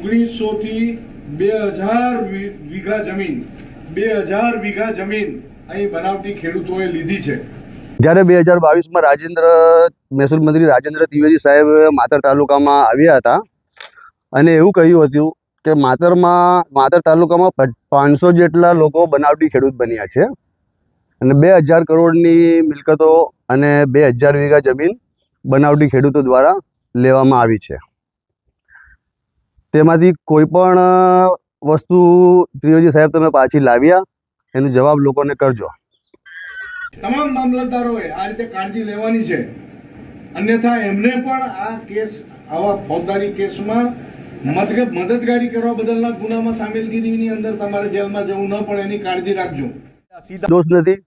1900 થી 2000 વીઘા જમીન 2000 વીઘા જમીન અહીં બનાવટી ખેડૂતોએ લીધી છે। જ્યારે 2022માં મહેસૂલ મંત્રી રાજેન્દ્ર ત્રિવેદી સાહેબ માતર તાલુકામાં આવ્યા હતા અને એવું કહ્યું હતું કે માતર તાલુકામાં 500 જેટલા લોકો બનાવટી ખેડૂત બન્યા છે અને 2000 કરોડની મિલકતો અને 2000 વીઘા જમીન બનાવટી ખેડૂતો દ્વારા લેવામાં આવી છે। તેમાંથી કોઈ પણ વસ્તુ ત્રિવેદી સાહેબ તમે પાછી લાવ્યા એનો જવાબ લોકોને કરજો। તમામ મામલતદારોએ આ રીતે કાળજી લેવાની છે, અન્યથા એમને પણ આ કેસ આવા ફોજદારી કેસમાં મદદગારી કરવા બદલના ગુનામાં સામેલગીરીની અંદર તમારે જેલમાં જવું ન પડે એની કાળજી રાખજો। સીધા દોષ નથી,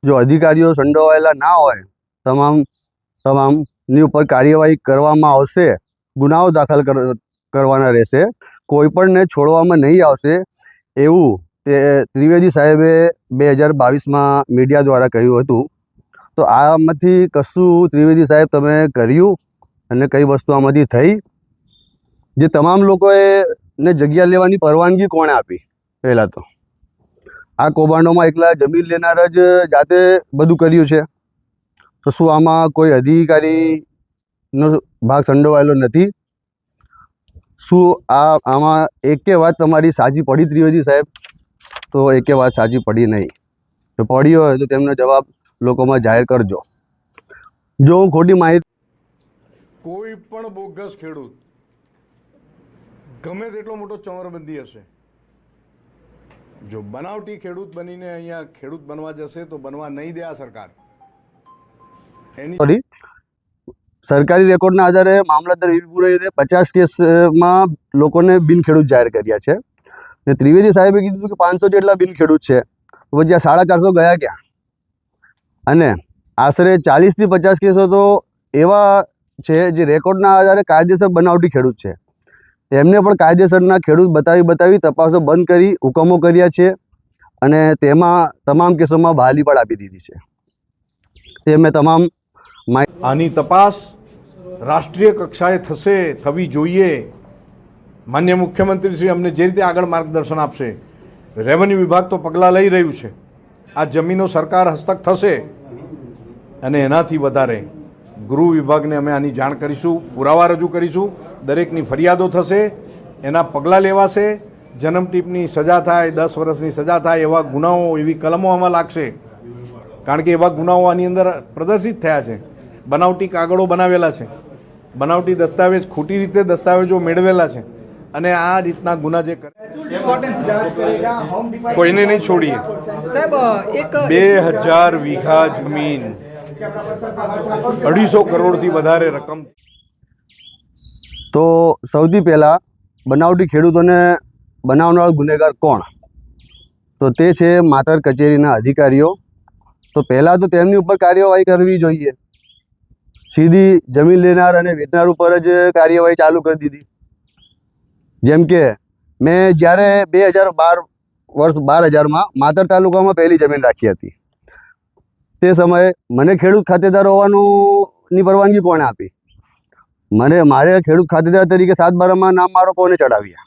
જો અધિકારીઓ સંડોવાયેલા ના હોય તમામની ઉપર કાર્યવાહી કરવામાં આવશે, ગુનાઓ દાખલ કરવાના રહેશે, કોઈ પણને છોડવામાં નહીં આવશે એવું તે ત્રિવેદી સાહેબે 2022માં મીડિયા દ્વારા કહ્યું હતું। તો આમાંથી કશું ત્રિવેદી સાહેબ તમે કર્યું અને કઈ વસ્તુ આમાંથી થઈ? જે તમામ લોકોએ ને જગ્યા લેવાની પરવાનગી કોણે આપી? પહેલાં તો આ કૌભાંડોમાં એકલા જમીન લેનાર જ જાતે બધું કર્યું છે, તો શું આમાં કોઈ અધિકારીનો ભાગ સંડોવાયેલો નથી? શું આમાં એકે વાત તમારી સાચી પડી ત્રિવેદી સાહેબ? તો એકે વાત સાચી પડી નહીં। જો પડી હોય તો તેમનો જવાબ લોકોમાં જાહેર કરજો। જો હું ખોટી માહિતી, કોઈ પણ બોગસ ખેડૂત ગમે તેટલો મોટો ચમરબંધી હશે, જો બનાવટી ખેડૂત બનીને અહીંયા ખેડૂત બનવા જશે તો બનવા નહીં દે આ સરકાર। એની સરકારી રેકોર્ડના આધારે મામલતદાર વીવી પુરોહિતે 50 કેસમાં લોકોને બિન ખેડૂત જાહેર કર્યા છે ને ત્રિવેદી સાહેબે કીધું કે 500 જેટલા બિન ખેડૂત છે, તો પછી આ 450 ગયા ક્યાં? અને આશરે 40 થી 50 કેસો તો એવા છે જે રેકોર્ડના આધારે કાયદેસર બનાવટી ખેડૂત છે, તેમને પણ કાયદેસરના ખેડૂત બતાવી તપાસો બંધ કરી હુકમો કર્યા છે અને તેમાં તમામ કેસોમાં બહાલી પણ આપી દીધી છે। તે મેં તમામ આની તપાસ રાષ્ટ્રીય કક્ષાએ થવી જોઈએ। માન્ય મુખ્યમંત્રી શ્રી અમને જે રીતે આગળ માર્ગદર્શન આપશે, રેવન્યુ વિભાગ તો પગલાં લઈ રહ્યું છે, આ જમીનો સરકાર હસ્તક થશે અને એનાથી વધારે ગૃહ વિભાગને અમે આની જાણ કરીશું, પુરાવા રજૂ કરીશું, દરેકની ફરિયાદો થશે, એના પગલાં લેવાશે, જન્મટીપની સજા થાય, 10 વર્ષની સજા થાય એવા ગુનાઓ, એવી કલમો આમાં લાગશે, કારણ કે એવા ગુનાઓ આની અંદર પ્રદર્શિત થયા છે। બનાવટી કાગળો બનાવેલા છે, બનાવટી દસ્તાવેજ, ખોટી રીતે દસ્તાવેજો મેળવેલા છે અને આ રીતના ગુના જે કરે કોઈને નહીં છોડીએ। 2000 વીઘા જમીન 250 કરોડથી વધારે રકમ। તો સૌથી પહેલાં બનાવટી ખેડૂતોને બનાવનાર ગુનેગાર કોણ? તો તે છે માતર કચેરીના અધિકારીઓ। તો પહેલાં તો તેમની ઉપર કાર્યવાહી કરવી જોઈએ, સીધી જમીન લેનાર અને વેચનાર ઉપર જ કાર્યવાહી ચાલુ કરી દીધી। જેમ કે મેં જ્યારે 2012માં માતર તાલુકામાં પહેલી જમીન રાખી હતી, તે સમયે મને ખેડૂત ખાતેદાર હોવાની પરવાનગી કોણે આપી? મારે ખેડૂત ખાતેદાર તરીકે 7/12માં નામ મારો કોને ચડાવ્યા?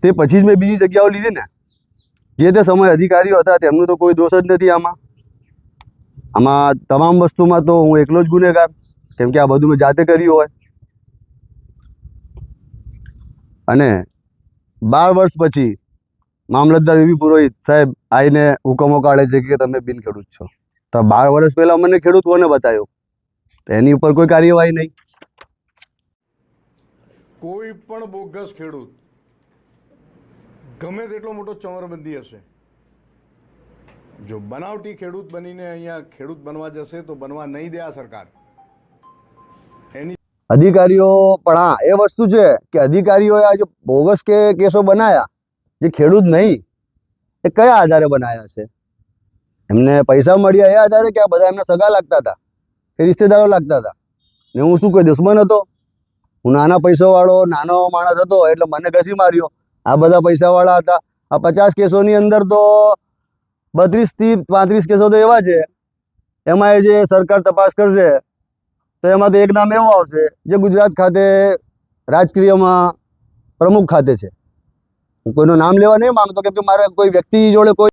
તે પછી જ મેં બીજી જગ્યાઓ લીધી ને। જે તે સમયે અધિકારીઓ હતા તેમનું તો કોઈ દોષ જ નથી આમાં તમામ વસ્તુમાં તો હું એકલો જ ગુનેગાર, કેમ કે આ બધું મેં જાતે કર્યું હોય। અને 12 વર્ષ પછી મામલતદાર વીવી પુરોહિત સાહેબ આવીને હુકમો કાઢે છે કે તમે બિન ખેડૂત છો, તો 12 વર્ષ પહેલાં મને ખેડૂત કોને બતાવ્યો? એની ઉપર કોઈ કાર્યવાહી નહીં। કોઈ પણ બોગસ ખેડૂત ગમે તેટલો મોટો ચમરબંધી હશે, જો બનાવટી ખેડૂત બનીને અહીંયા ખેડૂત બનવા જશે તો બનવા નહીં દે આ સરકાર। એની અધિકારીઓ પણ હા એ વસ્તુ છે કે અધિકારીઓએ આ જે બોગસ કેસો બનાવ્યા, જે ખેડૂત નહીં, એ કયા આધારે બનાવ્યા છે? એમને પૈસા મળ્યા એ આધારે કે આ બધા એમને સગા લાગતા હતા, એ રિશ્તેદારો લાગતા હતા ને હું શું કોઈ દુશ્મન હતો? હું નાના પૈસાવાળો નાનો માણસ હતો એટલે મને ઘસી માર્યો। આ બધા પૈસાવાળા હતા। આ 50 કેસોની અંદર તો 32 થી 35 કેસો તો એવા છે, એમાં જે સરકાર તપાસ કરશે તો એમાં તો એક નામ એવું આવશે જે ગુજરાત ખાતે રાજકીયમાં પ્રમુખ ખાતે છે. હું કોઈનું નામ લેવા નહીં માંગતો કેમ કે મારે કોઈ વ્યક્તિ જોડે કોઈ